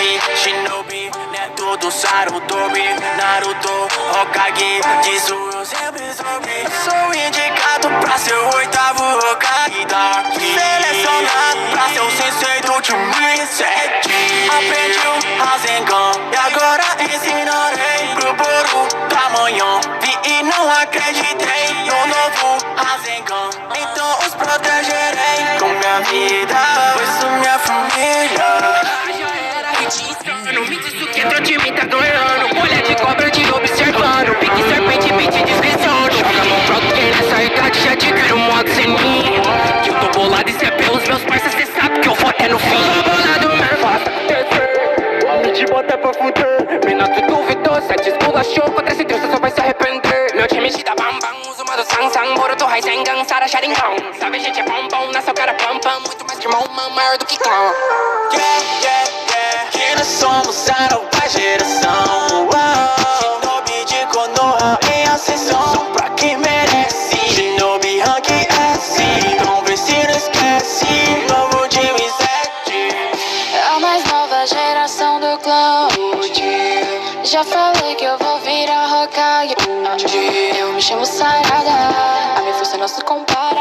Hokage, Shinobi, neto do Sarutobi, Naruto, Hokage, disso eu sempre soube. Sou indicado pra ser o oitavo Hokage Dark, selecionado pra ser o sensei do time 7. Aprendi o Rasengan e agora ensinarei pro Boru da manhã. Vi e não acreditei no novo Rasengan, então os protegerei com minha vida, pois sou minha família. Já era hit insano, me diz o que teu time tá ganhando. Olha de cobra te observando, pique serpente me te deslizando. Joga mão pro alto que nessa idade já te quero modo sem mim. Que eu tô bolado e cê é pelos meus parceiros, cê sabe que eu vou até no fim. Tô bolado mesmo, faça acontecer, me te bota pra fuder. Mina tu duvidou, cê desculachou, contra esse Deus cê só vai se arrepender. Meu time te dá bam bam, uso modo sang sang, Boruto Rasengan, Sara Sharingan. Sabe gente é bom bom, nasceu cara pam pam, muito mais que irmão, maior do que clã. Que nós somos a nova geração. Shinobi de Konoha em ascensão, pra quem merece. Shinobi Rank S, então vê se não esquece. Novo time 7. É a mais nova geração do clã. Já falei que eu vou virar Hokage. Eu me chamo Sarada, a minha força não se compara.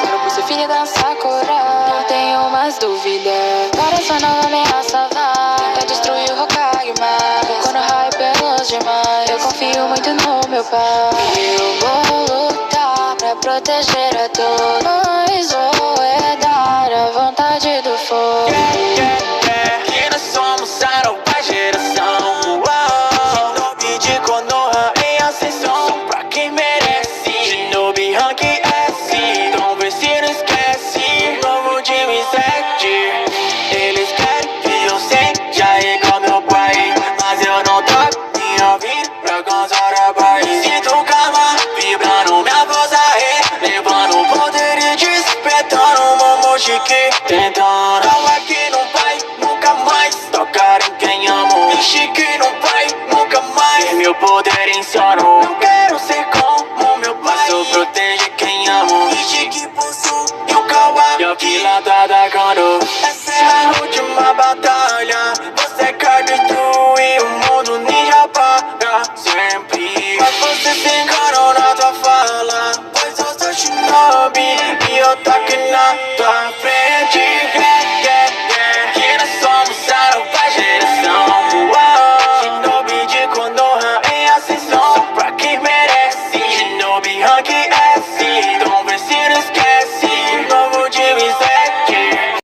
Claro, por ser filha da Sakura, não tenho mais dúvida. Agora essa nova ameaça vai tentar destruir o Hokage, mas quando o hype é veloz demais, eu confio muito no meu pai. Eu vou lutar pra proteger a todos, pois vou herdar a vontade do fogo. Que nós somos a nova geração. Shinobi de Konoha em ascensão, pra quem merece. Shinobi Rank S, então vê se não esquece. Novo time 7. Eles querem que eu seja igual meu pai, mas eu não troco minha vida pra alcançar a paz. Sinto calma vibrando minha voz aí, levando o poder e despertando o Momoshiki.